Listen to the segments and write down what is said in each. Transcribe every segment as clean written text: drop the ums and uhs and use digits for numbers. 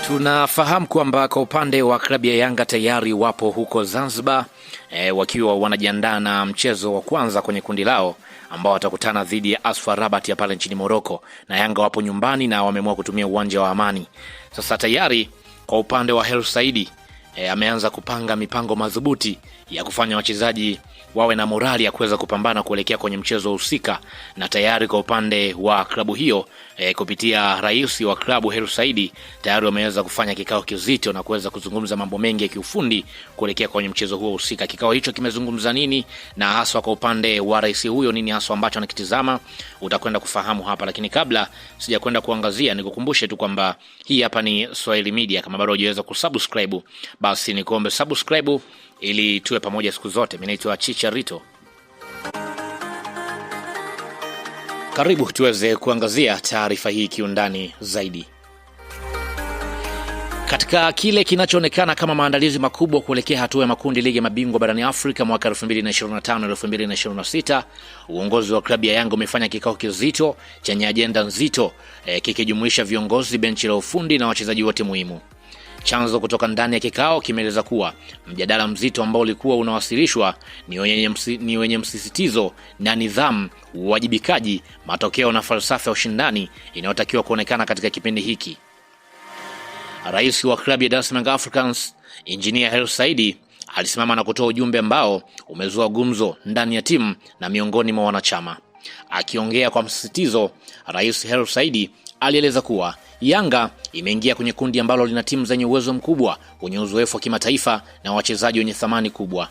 Tunafahamu kwamba kwa upande wa klabu ya Yanga tayari wapo huko Zanzibar wakiwa wanajiandaa na mchezo wa kwanza kwenye kundi lao ambao watakutana dhidi ya AS Rabat ya pale nchini Morocco, na Yanga wapo nyumbani na wameamua kutumia uwanja wa Amani. Sasa tayari kwa upande wa Hersi Said ameanza kupanga mipango madhubuti ya kufanya wachezaji wawe na morali ya kuweza kupambana kuelekea kwenye mchezo husika, na tayari kwa upande wa klabu hiyo kupitia rais wa klabu Hersi Said tayari wameweza kufanya kikao kizito na kuweza kuzungumza mambo mengi ya kiufundi kuelekea kwenye mchezo huo husika. Kikao hicho kimezungumza nini, na haswa kwa upande wa rais huyo nini haswa ambacho anakitizama, utakwenda kufahamu hapa. Lakini kabla sijakwenda kuangazia, nikukumbushe tu kwamba hii hapa ni Swahili Media. Kama bado hujaweza kusubscribe, basi nikuombe subscribe ili tuwe pamoja siku zote. Mimi naitwa Chicharito. Karibu tuweze kuangazia taarifa hii kiundani zaidi. Katika kile kinachoonekana kama maandalizi makubwa kuelekea hatua ya makundi ligi ya mabingwa barani Afrika mwaka 2025-2026, uongozi wa klabu ya Yanga umefanya kikao kizito chenye ajenda nzito kikijumuisha viongozi, benchi la ufundi na wachezaji wote muhimu. Chanzo kutoka ndani ya kikao kimeeleza kuwa mjadala mzito ambao ulikuwa unawasilishwa ni wenye msisitizo na nidhamu, uwajibikaji, matokeo na falsafa ya ushindani inayotakiwa kuonekana katika kipindi hiki. Rais wa klabu ya Dar es Salaam Africans, Engineer Hersi Said, alisimama na kutoa ujumbe ambao umezua gumzo ndani ya timu na miongoni mwa wanachama. Akiongea kwa msisitizo, Rais Hersi Said alieleza kuwa Yanga imeingia kwenye kundi ambalo lina timu zenye uwezo mkubwa, wenye uzoefu wa kimataifa na wachezaji wenye thamani kubwa.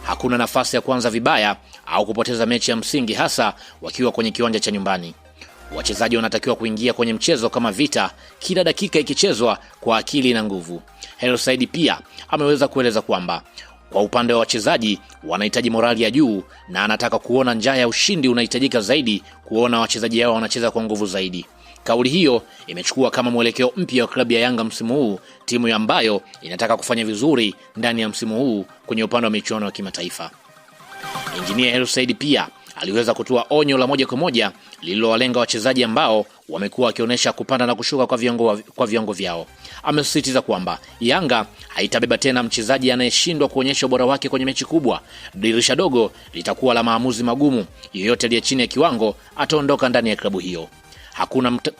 Hakuna nafasi ya kuanza vibaya au kupoteza mechi ya msingi, hasa wakiwa kwenye kiwanja cha nyumbani. Wachezaji wanatakiwa kuingia kwenye mchezo kama vita, kila dakika ikichezwa kwa akili na nguvu. Hersi Said pia ameweza kueleza kwamba kwa upande wa wachezaji wanahitaji morali ya juu, na anataka kuona njaa ya ushindi unahitajika zaidi, kuona wachezaji hao wanacheza kwa nguvu zaidi. Kauli hiyo imechukua kama mwelekeo mpya wa klabu ya Yanga msimu huu, timu ambayo inataka kufanya vizuri ndani ya msimu huu kwenye upande wa michuano ya kimataifa. Engineer Hersi Said pia aliweza kutoa onyo la moja kwa moja lililowalenga wachezaji ambao wamekuwa wakionyesha kupanda na kushuka kwa viwango vyao. Amesisitiza kwamba Yanga haitabeba tena mchezaji anayeshindwa kuonyesha ubora wake kwenye mechi kubwa. Dirisha dogo litakuwa la maamuzi magumu, yeyote aliye chini ya kiwango ataondoka ndani ya klabu hiyo.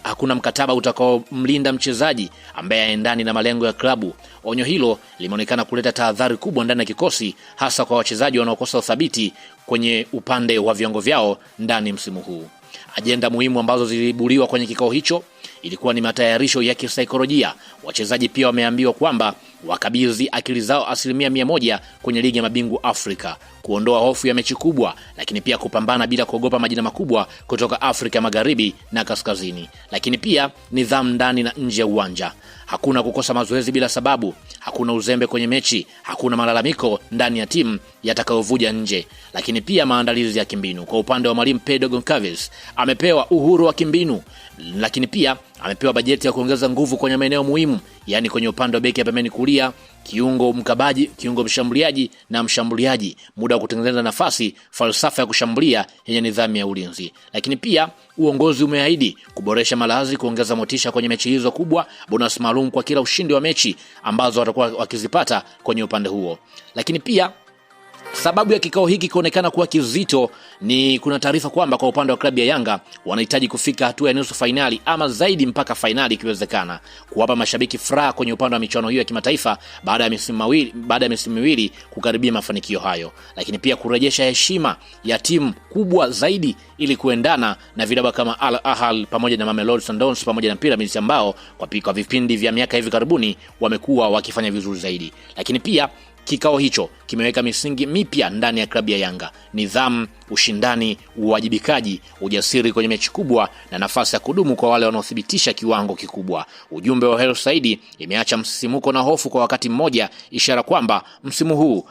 Hakuna mkataba utakaomlinda mchezaji ambaye haendani na malengo ya klabu. Onyo hilo limeonekana kuleta tahadhari kubwa ndani ya kikosi, hasa kwa wachezaji wanaokosa uthabiti kwenye upande wa viwango vyao ndani msimu huu. Ajenda muhimu ambazo zilibuliwa kwenye kikao hicho ilikuwa ni matayarisho ya kisaikolojia. Wachezaji pia wameambiwa kwamba wakabidhi akili zao 100% kwenye ligi ya mabingwa Afrika, kuondoa hofu ya mechi kubwa, lakini pia kupambana bila kuogopa majina makubwa kutoka Afrika Magharibi na Kaskazini. Lakini pia nidhamu ndani na nje ya uwanja. Hakuna kukosa mazoezi bila sababu, hakuna uzembe kwenye mechi, hakuna malalamiko ndani ya timu yatakayovuja nje. Lakini pia maandalizi ya kimbinu. Kwa upande wa mwalimu Pedro Goncalves, amepewa uhuru wa kimbinu, lakini pia amepewa bajeti ya kuongeza nguvu kwenye maeneo muhimu, yani kwenye upande wa beki ya pembeni kulia, kiungo mkabaji, kiungo mshambuliaji na mshambuliaji, muda wa kutengeneza nafasi, falsafa ya kushambulia yenye nidhamu ya ulinzi. Lakini pia uongozi umeahidi kuboresha malazi, kuongeza motisha kwenye mechi hizo kubwa, bonus maalum kwa kila ushindi wa mechi ambazo watakuwa wakizipata kwenye upande huo. Lakini pia sababu ya kikao hiki kuonekana kuwa kizito ni kuna taarifa kwamba kwa upande wa klabu ya Yanga wanahitaji kufika hatua ya nusu finali ama zaidi mpaka finali ikiwezekana, kuwapa mashabiki furaha kwenye upande wa michuano hiyo ya kimataifa baada ya misimu miwili kukaribia mafanikio hayo. Lakini pia kurejesha heshima ya timu kubwa zaidi ili kuendana na vilabu kama Al Ahly pamoja na Mamelodi Sundowns pamoja na Pyramids ambao kwa vipindi vya miaka hivi karibuni wamekuwa wakifanya vizuri zaidi. Lakini pia kikao hicho kimeweka misingi mipya ndani ya klabu ya Yanga: nidhamu, ushindani, uwajibikaji, ujasiri kwenye mechi kubwa na nafasi ya kudumu kwa wale wanaothibitisha kiwango kikubwa. Ujumbe wa Hersi Said imeacha msisimuko na hofu kwa wakati mmoja, ishara kwamba msimu huu